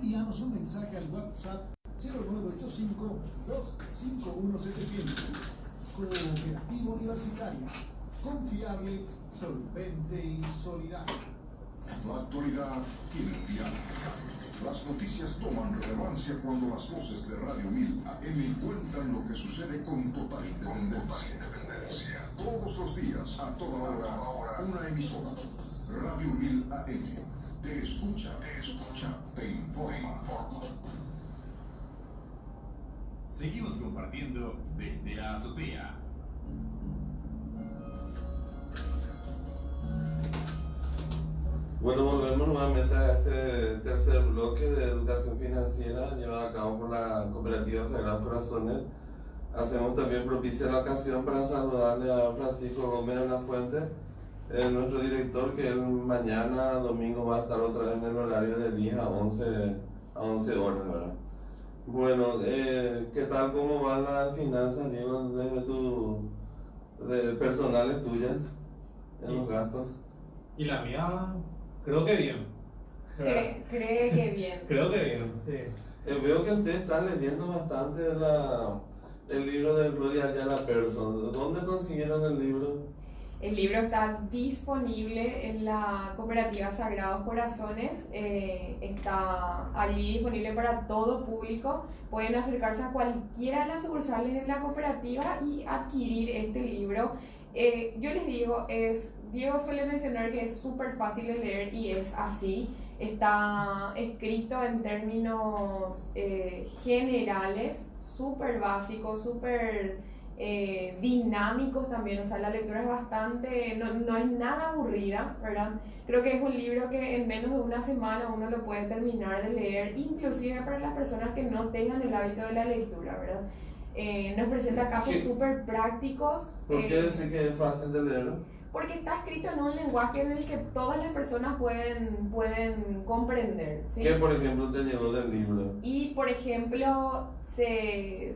envíanos un mensaje al WhatsApp 0985-251-700. Cooperativa Universitaria, confiable, solvente y solidaria. La actualidad tiene un diálogo. Las noticias toman relevancia cuando las voces de Radio 1000 AM cuentan lo que sucede con total independencia. Todos los días, a toda hora, una emisora. Radio 1000 AM. Te escucha, te informa. Seguimos compartiendo desde la azotea. Bueno, volvemos nuevamente a este tercer bloque de educación financiera llevado a cabo por la Cooperativa Sagrados Corazones. Hacemos también propicia la ocasión para saludarle a Francisco Gómez de la Fuente, nuestro director, que el mañana domingo va a estar otra vez en el horario de 10 a 11 horas, ¿verdad? Bueno, ¿qué tal, cómo van las finanzas, Diego, desde de personales tuyas en los gastos? Y la mía, creo que bien. Cree que bien. Creo que bien, sí. Veo que ustedes están leyendo bastante el libro de Gloria Ayala Person. ¿Dónde consiguieron el libro? El libro está disponible en la Cooperativa Sagrados Corazones, está allí disponible para todo público. Pueden acercarse a cualquiera de las sucursales de la cooperativa y adquirir este libro. Yo les digo, Diego suele mencionar que es súper fácil de leer y es así. Está escrito en términos generales, súper básicos, súper dinámicos también, o sea, la lectura es bastante, no es nada aburrida, ¿verdad? Creo que es un libro que en menos de una semana uno lo puede terminar de leer, inclusive para las personas que no tengan el hábito de la lectura, ¿verdad? Nos presenta casos súper prácticos. ¿Por qué decir que es fácil de leer? Porque está escrito en un lenguaje en el que todas las personas pueden comprender, ¿sí? ¿Qué, por ejemplo, te llegó del libro? Y, por ejemplo, se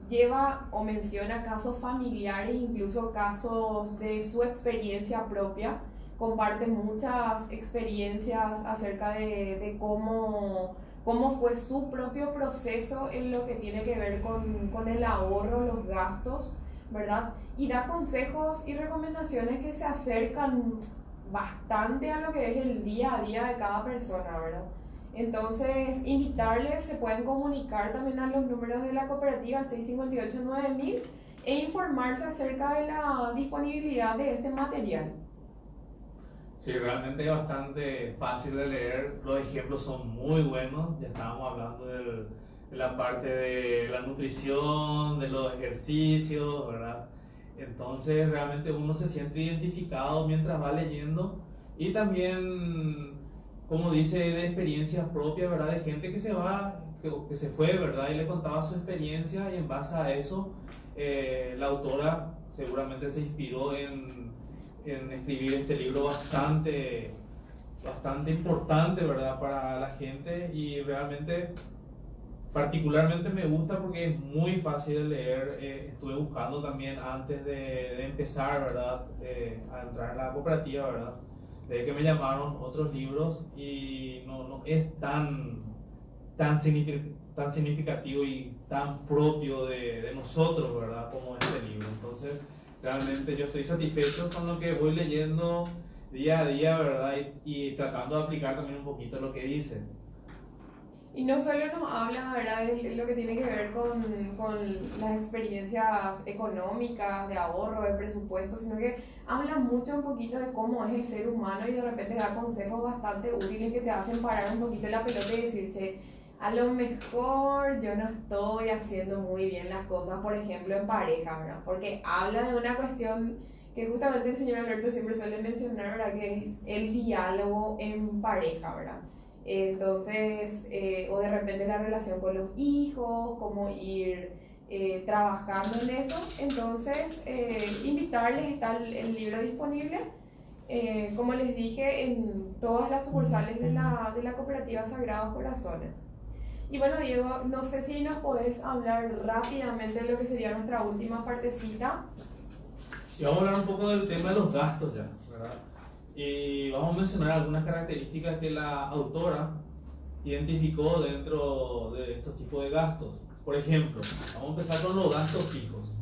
lleva o menciona casos familiares, incluso casos de su experiencia propia. Comparte muchas experiencias acerca de cómo fue su propio proceso en lo que tiene que ver con el ahorro, los gastos, ¿verdad? Y da consejos y recomendaciones que se acercan bastante a lo que es el día a día de cada persona, ¿verdad? Entonces, invitarles, se pueden comunicar también a los números de la cooperativa al 658-9000 e informarse acerca de la disponibilidad de este material. Sí, realmente es bastante fácil de leer, los ejemplos son muy buenos, ya estábamos hablando de la parte de la nutrición, de los ejercicios, ¿verdad? Entonces realmente uno se siente identificado mientras va leyendo y también, como dice, de experiencias propias, ¿verdad? De gente que se fue, ¿verdad? Y le contaba su experiencia y en base a eso la autora seguramente se inspiró en escribir este libro bastante importante, ¿verdad? Para la gente y realmente particularmente me gusta porque es muy fácil de leer. Estuve buscando también antes de empezar, ¿verdad? A entrar en la cooperativa, ¿verdad? Desde que me llamaron otros libros y no es tan significativo y tan propio de nosotros, ¿verdad? Como este libro. Entonces, realmente yo estoy satisfecho con lo que voy leyendo día a día, ¿verdad? Y tratando de aplicar también un poquito lo que dice. Y no solo nos habla, ¿verdad?, de lo que tiene que ver con las experiencias económicas, de ahorro, de presupuesto, sino que habla mucho un poquito de cómo es el ser humano y de repente da consejos bastante útiles que te hacen parar un poquito la pelota y decirte, a lo mejor yo no estoy haciendo muy bien las cosas, por ejemplo, en pareja, ¿verdad? Porque habla de una cuestión que justamente el señor Alberto siempre suele mencionar, ¿verdad?, que es el diálogo en pareja, ¿verdad? Entonces, o de repente la relación con los hijos, cómo ir trabajando en eso. Entonces, invitarles, está el libro disponible, como les dije, en todas las sucursales de la cooperativa Sagrados Corazones. Y bueno, Diego, no sé si nos podés hablar rápidamente de lo que sería nuestra última partecita. Y vamos a hablar un poco del tema de los gastos ya, ¿verdad? Y vamos a mencionar algunas características que la autora identificó dentro de estos tipos de gastos. Por ejemplo, vamos a empezar con los gastos fijos.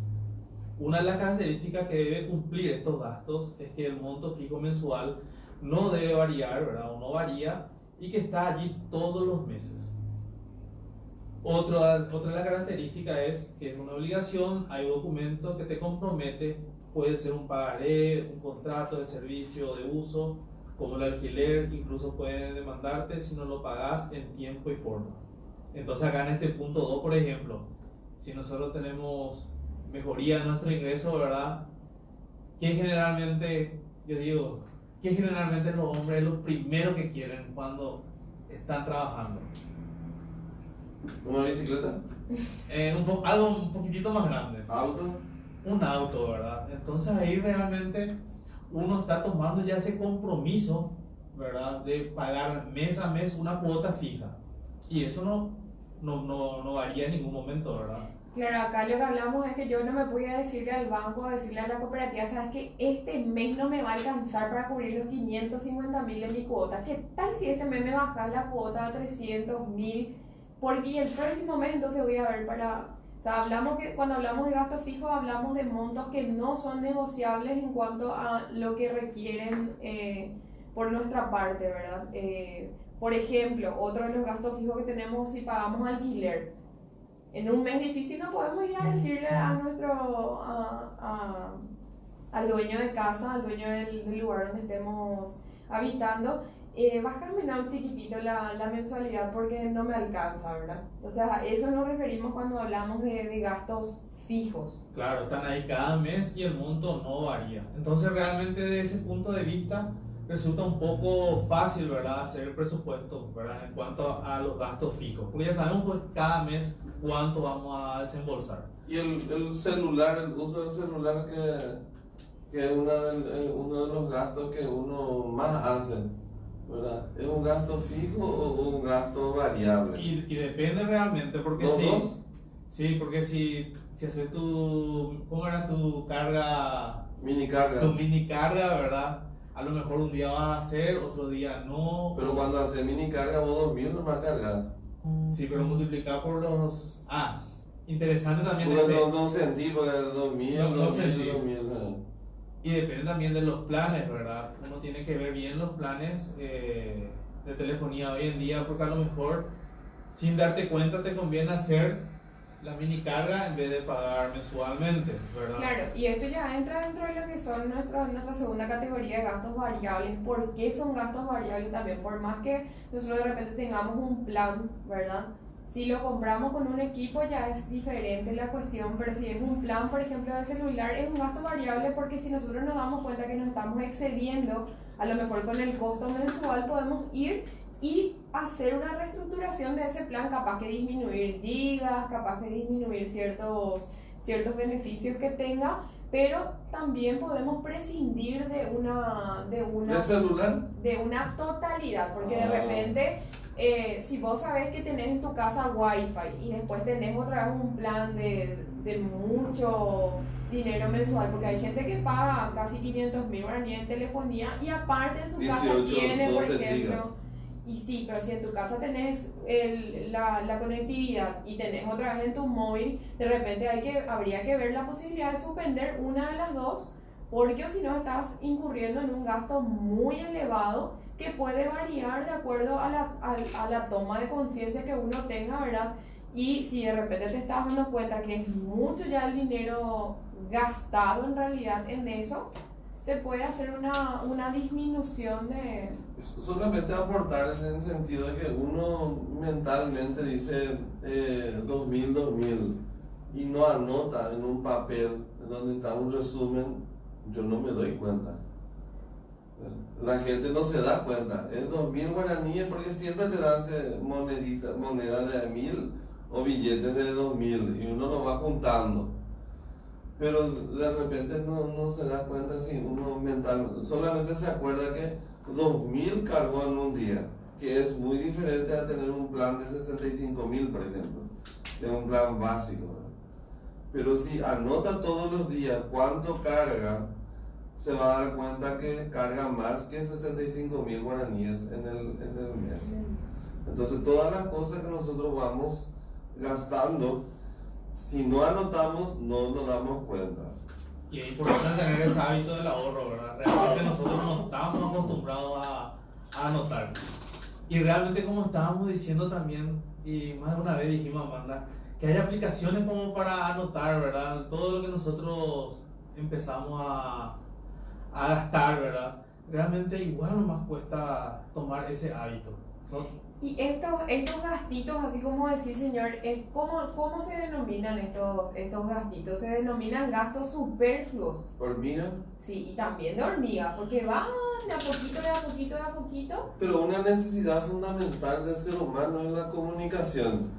Una de las características que debe cumplir estos gastos es que el monto fijo mensual no debe variar, ¿verdad? O no varía, y que está allí todos los meses. Otra de las características es que es una obligación, hay un documento que te compromete, puede ser un pagaré, un contrato de servicio de uso, como el alquiler, incluso pueden demandarte si no lo pagas en tiempo y forma. Entonces acá en este punto 2, por ejemplo, si nosotros tenemos mejoría en nuestro ingreso, ¿verdad? ¿Qué generalmente, yo digo, qué generalmente los hombres es lo primero que quieren cuando están trabajando? ¿Una bicicleta? Algo un poquitito más grande. ¿Auto? Un auto, ¿verdad? Entonces ahí realmente uno está tomando ya ese compromiso, ¿verdad? De pagar mes a mes una cuota fija. Y eso no varía en ningún momento, ¿verdad? Claro, acá lo que hablamos es que yo no me voy a decirle al banco, decirle a la cooperativa, sabes que este mes no me va a alcanzar para cubrir los 550.000 de mi cuota. ¿Qué tal si este mes me bajas la cuota a 300.000? Porque el próximo mes entonces voy a ver para... O sea, cuando hablamos de gastos fijos hablamos de montos que no son negociables en cuanto a lo que requieren por nuestra parte, ¿verdad? Por ejemplo, otro de los gastos fijos que tenemos si pagamos alquiler. En un mes difícil no podemos ir a decirle a al dueño de casa, al dueño del lugar donde estemos habitando, bájame un chiquitito la mensualidad porque no me alcanza, ¿verdad? O sea, a eso nos referimos cuando hablamos de gastos fijos. Claro, están ahí cada mes y el monto no varía. Entonces realmente desde ese punto de vista resulta un poco fácil, ¿verdad? Hacer el presupuesto, ¿verdad? En cuanto a los gastos fijos. Porque ya sabemos pues cada mes cuánto vamos a desembolsar. Y el celular, el uso del celular que es uno de los gastos que uno más hace, ¿verdad? ¿Es un gasto fijo o un gasto variable? Y depende realmente, porque ¿Los sí, dos? sí, porque si haces ¿cómo era tu carga? Mini carga. Tu mini carga, ¿verdad? A lo mejor un día vas a hacer, otro día no. Pero cuando haces mini carga vos 2.000 no más cargas. Sí, pero multiplicar por los... interesante también Pues ese... no sentí, porque 2.000, No 2.000, sentí. 2.000. Y depende también de los planes, ¿verdad? Uno tiene que ver bien los planes de telefonía hoy en día, porque a lo mejor sin darte cuenta te conviene hacer la mini carga en vez de pagar mensualmente, ¿verdad? Claro, y esto ya entra dentro de lo que son nuestra segunda categoría de gastos variables. ¿Por qué son gastos variables también? Por más que nosotros de repente tengamos un plan, ¿verdad? Si lo compramos con un equipo ya es diferente la cuestión, pero si es un plan, por ejemplo, de celular, es un gasto variable porque si nosotros nos damos cuenta que nos estamos excediendo, a lo mejor con el costo mensual podemos ir y hacer una reestructuración de ese plan, capaz que disminuir gigas, capaz que disminuir ciertos beneficios que tenga, pero también podemos prescindir de ¿De celular? de una totalidad, porque de repente si vos sabés que tenés en tu casa wifi y después tenés otra vez un plan de mucho dinero mensual, porque hay gente que paga casi 500.000 guaraníes en telefonía y aparte en su casa 18, tiene, por 12 ejemplo, gigas. y sí, pero si en tu casa tenés la conectividad y tenés otra vez en tu móvil, de repente habría que ver la posibilidad de suspender una de las dos, porque si no estás incurriendo en un gasto muy elevado que puede variar de acuerdo a la toma de conciencia que uno tenga, ¿verdad? Y si de repente te estás dando cuenta que es mucho ya el dinero gastado en realidad en eso, se puede hacer una disminución de... Solamente aportar en el sentido de que uno mentalmente dice 2.000 y no anota en un papel donde está un resumen, yo no me doy cuenta. La gente no se da cuenta. Es 2.000 guaraníes porque siempre te dan monedas de 1.000 o billetes de 2.000 y uno lo va juntando. Pero de repente no se da cuenta si uno mentalmente, solamente se acuerda que 2.000 cargó en un día, que es muy diferente a tener un plan de 65.000, por ejemplo, de un plan básico, ¿verdad? Pero si anota todos los días cuánto carga, se va a dar cuenta que carga más que 65.000 guaraníes en el mes. Entonces todas las cosas que nosotros vamos gastando, si no anotamos, no nos damos cuenta. Y es importante tener ese hábito del ahorro, ¿verdad? Realmente nosotros no estamos acostumbrados a anotar. Y realmente, como estábamos diciendo también, y más de una vez dijimos, Amanda, que hay aplicaciones como para anotar, ¿verdad? Todo lo que nosotros empezamos a gastar, ¿verdad? Realmente igual nomás cuesta tomar ese hábito, ¿no? Y estos gastitos, así como decís, señor, ¿cómo se denominan estos gastitos? Se denominan gastos superfluos. ¿Hormiga? Sí, y también de hormiga, porque van de a poquito, de a poquito, de a poquito. Pero una necesidad fundamental del ser humano es la comunicación.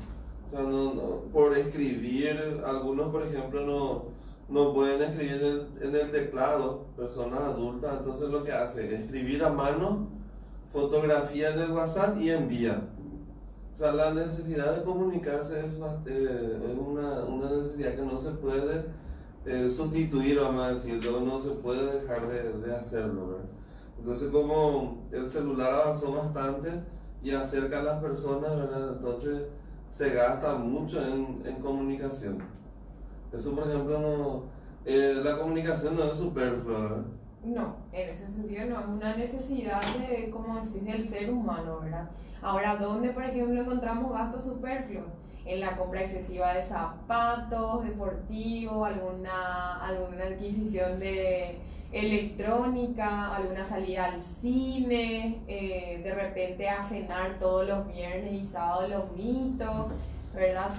O sea, por escribir, algunos por ejemplo no pueden escribir en el teclado, personas adultas, entonces lo que hace es escribir a mano, fotografía en el WhatsApp y envía. O sea, la necesidad de comunicarse es una necesidad que no se puede sustituir, vamos a decirlo, no se puede dejar de hacerlo, ¿verdad? Entonces, como el celular avanzó bastante y acerca a las personas, ¿verdad? Entonces se gasta mucho en comunicación. Eso, por ejemplo, la comunicación no es superflua, ¿verdad? No, en ese sentido no, es una necesidad de, como decís, del ser humano, ¿verdad? Ahora, ¿dónde, por ejemplo, encontramos gastos superfluos? En la compra excesiva de zapatos, deportivos, alguna adquisición de electrónica, alguna salida al cine, de repente a cenar todos los viernes y sábados los mitos, ¿verdad?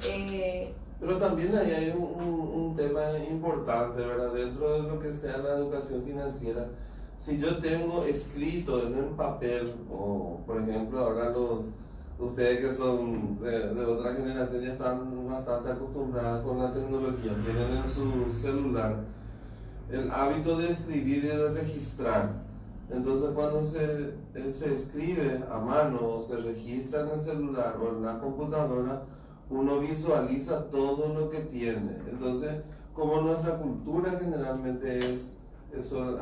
Pero también ahí hay un tema importante, ¿verdad? Dentro de lo que sea la educación financiera, si yo tengo escrito en el papel, o por ejemplo ahora ustedes que son de otra generación ya están bastante acostumbrados con la tecnología, tienen en su celular el hábito de escribir y de registrar. Entonces cuando se escribe a mano o se registra en el celular o en la computadora, uno visualiza todo lo que tiene. Entonces, como nuestra cultura generalmente es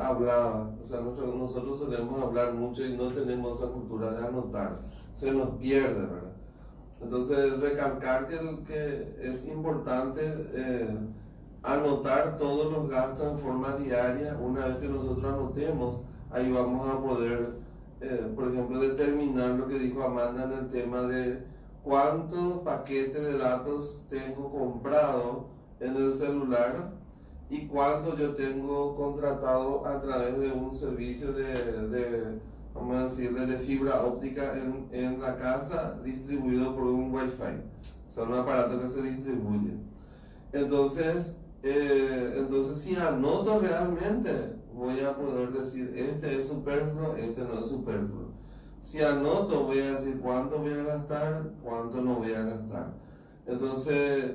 hablada, o sea, nosotros solemos hablar mucho y no tenemos esa cultura de anotar, se nos pierde, ¿verdad? Entonces, recalcar que es importante anotar todos los gastos en forma diaria. Una vez que nosotros anotemos, ahí vamos a poder, por ejemplo, determinar lo que dijo Amanda en el tema de cuántos paquetes de datos tengo comprado en el celular y cuánto yo tengo contratado a través de un servicio vamos a decirle, de fibra óptica en la casa, distribuido por un Wi-Fi. O sea, un aparato que se distribuye. Entonces si anoto realmente, voy a poder decir, este es superfluo, este no es superfluo. Si anoto, voy a decir cuánto voy a gastar, cuánto no voy a gastar. Entonces,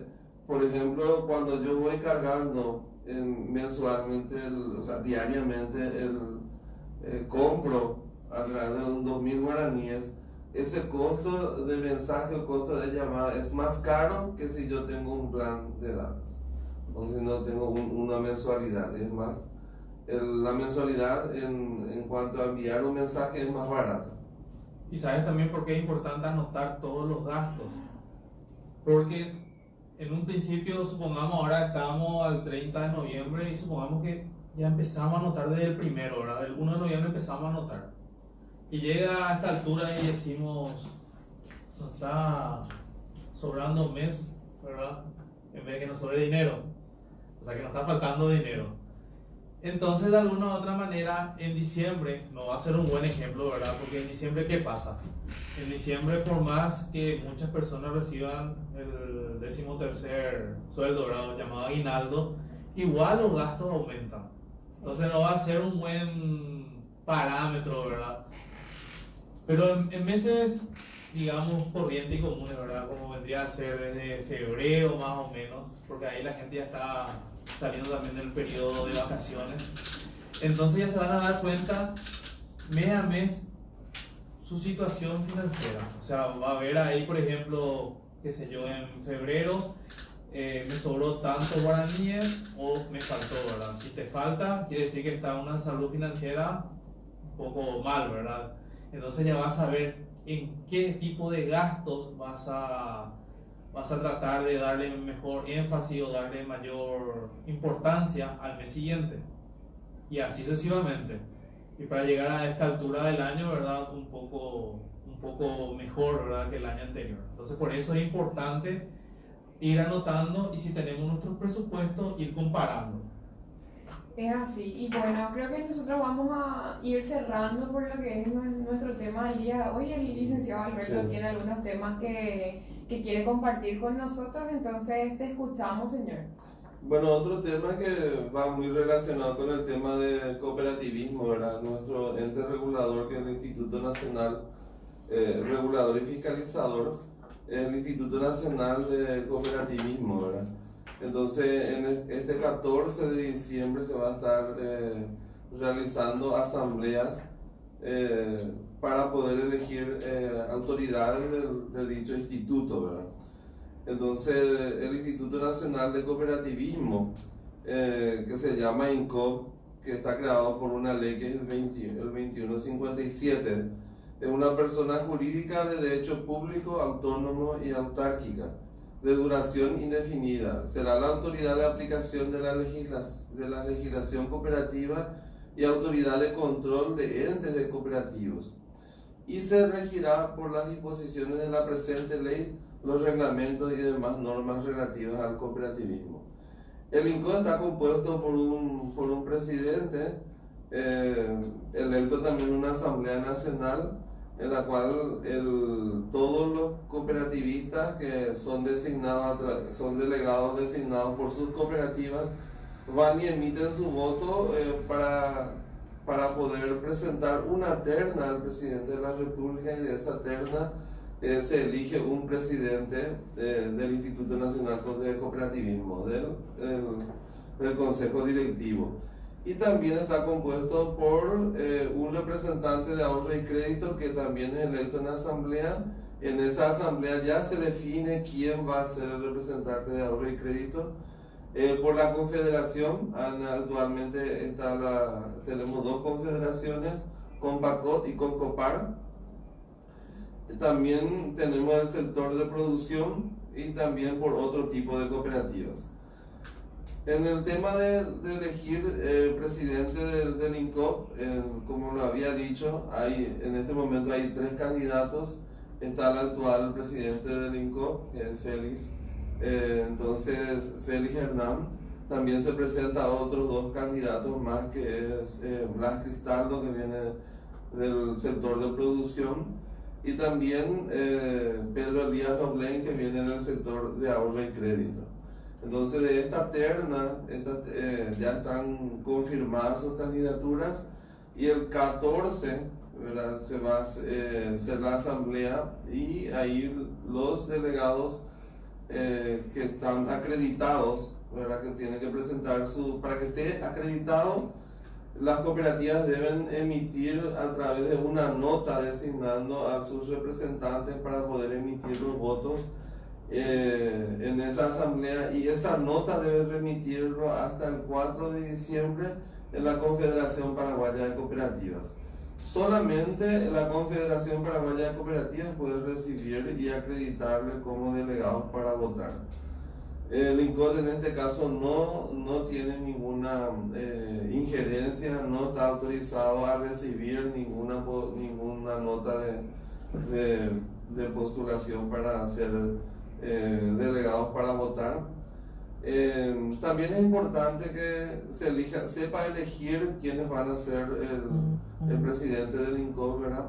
por ejemplo, cuando yo voy cargando mensualmente, o sea, diariamente, compro a través de un 2.000 guaraníes, ese costo de mensaje o costo de llamada es más caro que si yo tengo un plan de datos o si no tengo una mensualidad. Es más, la mensualidad en cuanto a enviar un mensaje es más barato. Y sabes también por qué es importante anotar todos los gastos. Porque en un principio, supongamos ahora estamos al 30 de noviembre y supongamos que ya empezamos a anotar desde el primero, ¿verdad? Del 1 de noviembre empezamos a anotar. Y llega a esta altura y decimos, nos está sobrando un mes, ¿verdad? En vez de que nos sobre dinero. O sea, que nos está faltando dinero. Entonces, de alguna u otra manera, en diciembre no va a ser un buen ejemplo, ¿verdad? Porque en diciembre, ¿qué pasa? En diciembre, por más que muchas personas reciban el 13º sueldo, ¿verdad? Llamado aguinaldo, igual los gastos aumentan. Entonces, no va a ser un buen parámetro, ¿verdad? Pero en meses, digamos, corrientes y comunes, ¿verdad? Como vendría a ser desde febrero más o menos, porque ahí la gente ya está saliendo también del periodo de vacaciones. Entonces ya se van a dar cuenta mes a mes su situación financiera. O sea, va a ver ahí, por ejemplo, qué sé yo, en febrero me sobró tanto guaraníes o me faltó, ¿verdad? Si te falta, quiere decir que está una salud financiera un poco mal, ¿verdad? entonces ya vas a ver en qué tipo de gastos vas a tratar de darle mejor énfasis o darle mayor importancia al mes siguiente, y así sucesivamente. Y para llegar a esta altura del año, ¿verdad? Un poco mejor, ¿verdad? Que el año anterior. Entonces, por eso es importante ir anotando, y si tenemos nuestros presupuestos, ir comparando. Es así, y bueno, creo que nosotros vamos a ir cerrando por lo que es nuestro tema del día de hoy. El licenciado Alberto Sí. tiene algunos temas que quiere compartir con nosotros, entonces te escuchamos, señor. Bueno, otro tema que va muy relacionado con el tema del cooperativismo, ¿verdad? Nuestro ente regulador, que es el Instituto Nacional Regulador y Fiscalizador, es el Instituto Nacional de Cooperativismo, ¿verdad? Entonces, en este 14 de diciembre se va a estar realizando asambleas para poder elegir autoridades de dicho instituto, ¿verdad? Entonces, el Instituto Nacional de Cooperativismo, que se llama INCOP, que está creado por una ley que es el 2157, es una persona jurídica de derecho público, autónomo y autárquica, de duración indefinida. Será la autoridad de aplicación de la legislación cooperativa y autoridad de control de entes de cooperativos, y se regirá por las disposiciones de la presente ley, los reglamentos y demás normas relativas al cooperativismo. El INCO está compuesto por un presidente, electo también en una asamblea nacional, en la cual todos los cooperativistas que son delegados designados por sus cooperativas van y emiten su voto para poder presentar una terna al presidente de la República, y de esa terna se elige un presidente del Instituto Nacional de Cooperativismo, del Consejo Directivo. Y también está compuesto por un representante de ahorro y crédito, que también es electo en la asamblea. En esa asamblea ya se define quién va a ser el representante de ahorro y crédito. Por la confederación, actualmente tenemos dos confederaciones, Compacot y Concopar. También tenemos el sector de producción y también por otro tipo de cooperativas. En el tema de elegir presidente del INCOP, como lo había dicho, en este momento hay 3 candidatos. Está el actual presidente del INCOP, que es Félix. Entonces, Félix Hernán. También se presenta otros 2 candidatos más, que es Blas Cristaldo, que viene del sector de producción, y también Pedro Elías Noblen, que viene del sector de ahorro y crédito. Entonces, de esta terna ya están confirmadas sus candidaturas, y el 14, ¿verdad?, se va a hacer la asamblea, y ahí los delegados que están acreditados, ¿verdad?, que tienen que presentar para que esté acreditado, las cooperativas deben emitir a través de una nota designando a sus representantes para poder emitir los votos en esa asamblea, y esa nota debe remitirlo hasta el 4 de diciembre en la Confederación Paraguaya de Cooperativas. Solamente la Confederación Paraguaya de Cooperativas puede recibir y acreditarle como delegados para votar. El INCOT en este caso no tiene ninguna injerencia, no está autorizado a recibir ninguna nota de postulación para ser delegados para votar. También es importante que sepa elegir quiénes van a ser el presidente del INCOP, ¿verdad?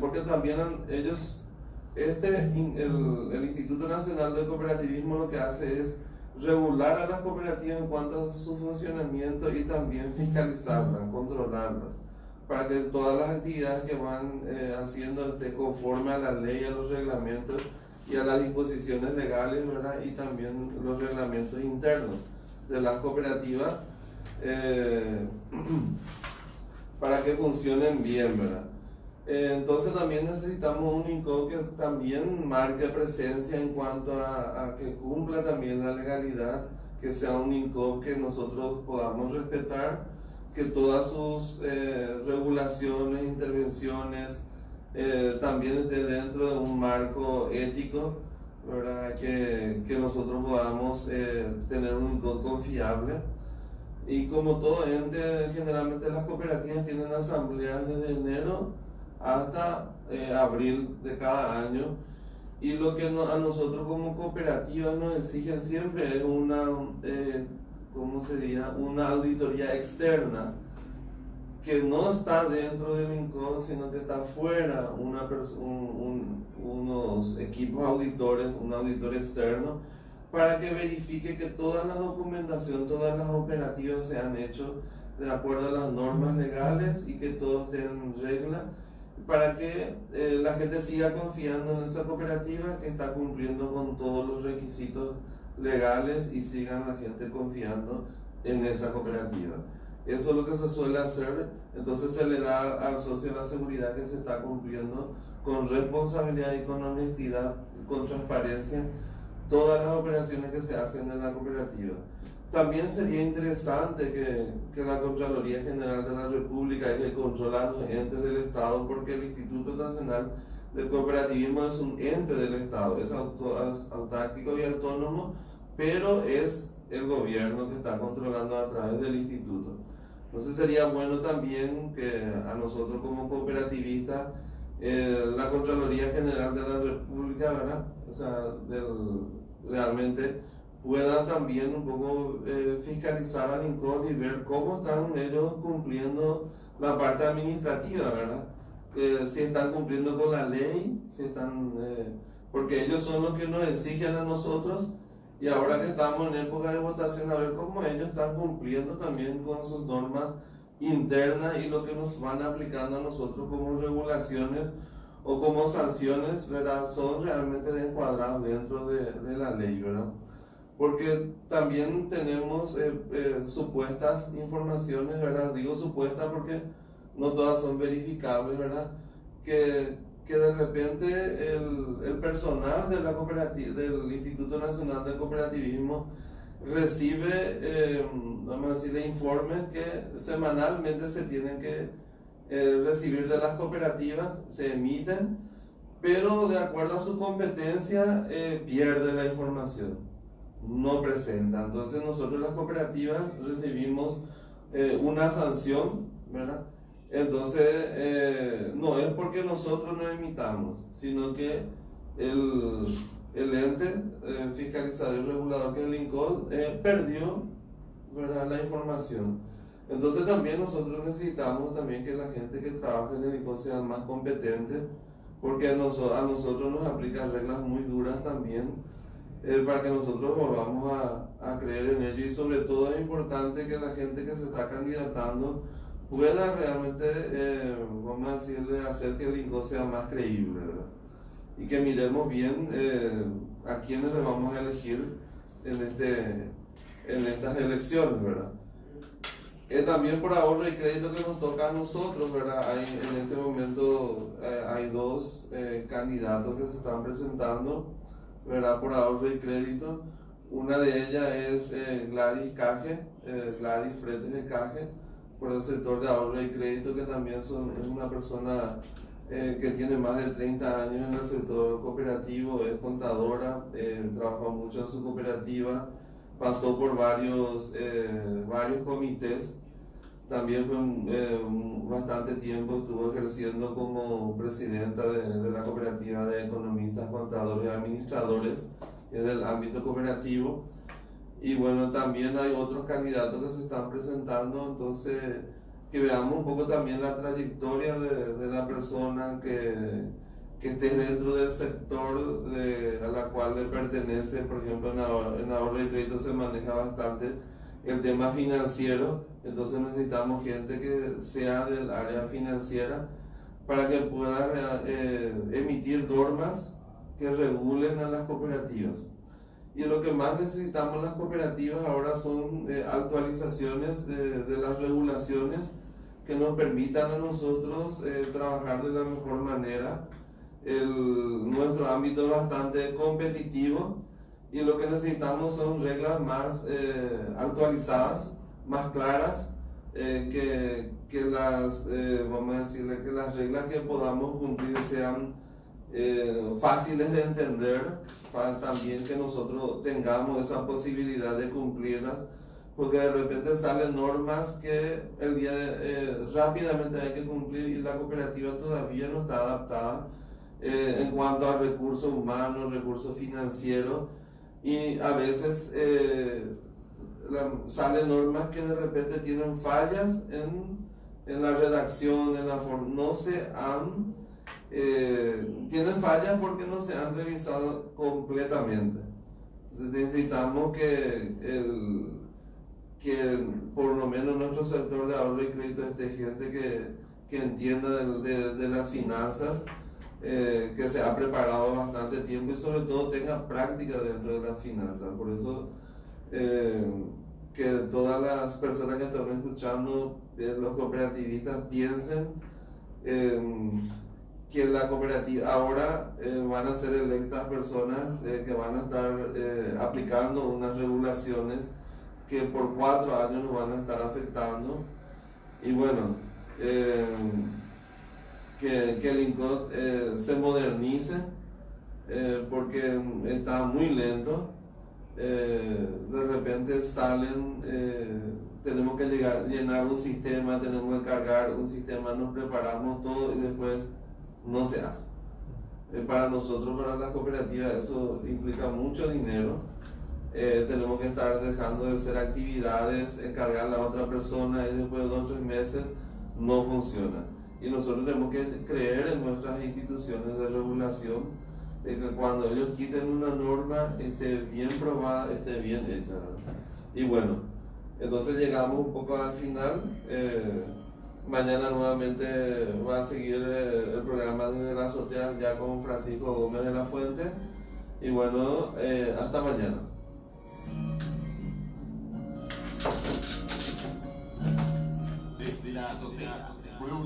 Porque también ellos, el Instituto Nacional de Cooperativismo lo que hace es regular a las cooperativas en cuanto a su funcionamiento, y también fiscalizarlas, controlarlas, para que todas las actividades que van haciendo esté conforme a la ley, a los reglamentos y a las disposiciones legales, ¿verdad?, y también los reglamentos internos de las cooperativas, para que funcionen bien, ¿verdad? Entonces también necesitamos un INCOP que también marque presencia en cuanto a que cumpla también la legalidad, que sea un INCOP que nosotros podamos respetar, que todas sus regulaciones, intervenciones, también esté dentro de un marco ético, ¿verdad? Que nosotros podamos tener un INCOD confiable. Y como todo ente, generalmente las cooperativas tienen asambleas desde enero hasta abril de cada año. Y lo que a nosotros como cooperativas nos exigen siempre es una, ¿cómo sería? Una auditoría externa que no está dentro del INCOD, sino que está fuera, unos equipos auditores, un auditor externo, para que verifique que toda la documentación, todas las operativas se han hecho de acuerdo a las normas legales y que todo esté en regla, para que la gente siga confiando en esa cooperativa que está cumpliendo con todos los requisitos legales y sigan la gente confiando en esa cooperativa. Eso es lo que se suele hacer, entonces se le da al socio la seguridad que se está cumpliendo con responsabilidad y con honestidad, con transparencia, todas las operaciones que se hacen en la cooperativa. También sería interesante que la Contraloría General de la República, que controla los entes del Estado, porque el Instituto Nacional del Cooperativismo es un ente del Estado, es autárquico y autónomo, pero es el gobierno que está controlando a través del instituto. Entonces sería bueno también que a nosotros como cooperativistas, la Contraloría General de la República, ¿verdad? O sea, realmente puedan también un poco fiscalizar al INCOD y ver cómo están ellos cumpliendo la parte administrativa, ¿verdad? Si están cumpliendo con la ley, si están, porque ellos son los que nos exigen a nosotros, y ahora que estamos en época de votación, a ver cómo ellos están cumpliendo también con sus normas internas y lo que nos van aplicando a nosotros como regulaciones o como sanciones, ¿verdad? Son realmente encuadrados dentro de la ley, ¿verdad? Porque también tenemos supuestas informaciones, ¿verdad? Digo supuestas porque no todas son verificables, ¿verdad? Que de repente el personal de la cooperativa, del Instituto Nacional del Cooperativismo recibe, vamos a decir, informes que semanalmente se tienen que recibir de las cooperativas, se emiten, pero de acuerdo a su competencia pierde la información, no presenta. Entonces nosotros las cooperativas recibimos una sanción, ¿verdad? Entonces no es porque nosotros no emitamos, sino que el ente fiscalizador y regulador que es el INCOD perdió, ¿verdad?, la información. Entonces también nosotros necesitamos también que la gente que trabaja en el INCOD sea más competente, porque a nosotros nos aplican reglas muy duras también, para que nosotros volvamos a creer en ello. Y sobre todo es importante que la gente que se está candidatando pueda realmente, vamos a decirle, hacer que el INCOD sea más creíble, ¿verdad? Y que miremos bien a quiénes le vamos a elegir en estas elecciones, ¿verdad? También por ahorro y crédito que nos toca a nosotros, ¿verdad? En este momento hay dos candidatos que se están presentando, ¿verdad? Por ahorro y crédito. Una de ellas es Gladys Caje, Gladys Fretes de Caje, por el sector de ahorro y crédito, que también es una persona que tiene más de 30 años en el sector cooperativo, es contadora, trabaja mucho en su cooperativa, pasó por varios comités, también fue bastante tiempo estuvo ejerciendo como presidenta de la cooperativa de economistas, contadores y administradores, que es del ámbito cooperativo. Y bueno, también hay otros candidatos que se están presentando, entonces que veamos un poco también la trayectoria de la persona que esté dentro del sector a la cual le pertenece. Por ejemplo, en ahorro y crédito se maneja bastante el tema financiero, entonces necesitamos gente que sea del área financiera para que pueda emitir normas que regulen a las cooperativas. Y lo que más necesitamos las cooperativas ahora son actualizaciones de las regulaciones que nos permitan a nosotros trabajar de la mejor manera. Nuestro ámbito es bastante competitivo y lo que necesitamos son reglas más actualizadas, más claras, que las, vamos a decirle, que las reglas que podamos cumplir sean fáciles de entender, para también que nosotros tengamos esa posibilidad de cumplirlas, porque de repente salen normas que rápidamente hay que cumplir y la cooperativa todavía no está adaptada en cuanto a recursos humanos, recursos financieros, y a veces salen normas que de repente tienen fallas en la redacción, en la forma, no se han, tienen fallas porque no se han revisado completamente. Entonces necesitamos que por lo menos nuestro sector de ahorro y crédito esté gente que entienda de las finanzas, que se ha preparado bastante tiempo y sobre todo tenga práctica dentro de las finanzas. Por eso que todas las personas que están escuchando, los cooperativistas, piensen que la cooperativa ahora van a ser electas personas que van a estar aplicando unas regulaciones que por 4 años nos van a estar afectando. Y bueno, que el INCOT se modernice, porque está muy lento. De repente salen, tenemos que llenar un sistema, tenemos que cargar un sistema, nos preparamos todo y después no se hace. Para nosotros, para las cooperativas, eso implica mucho dinero. Tenemos que estar dejando de hacer actividades, encargarle a otra persona y después de 2 o 3 meses no funciona. Y nosotros tenemos que creer en nuestras instituciones de regulación, de que cuando ellos quiten una norma esté bien probada, esté bien hecha. Y bueno, entonces llegamos un poco al final. Mañana nuevamente va a seguir el programa desde la azotea ya con Francisco Gómez de la Fuente. Y bueno, hasta mañana. Desde la azotea fue una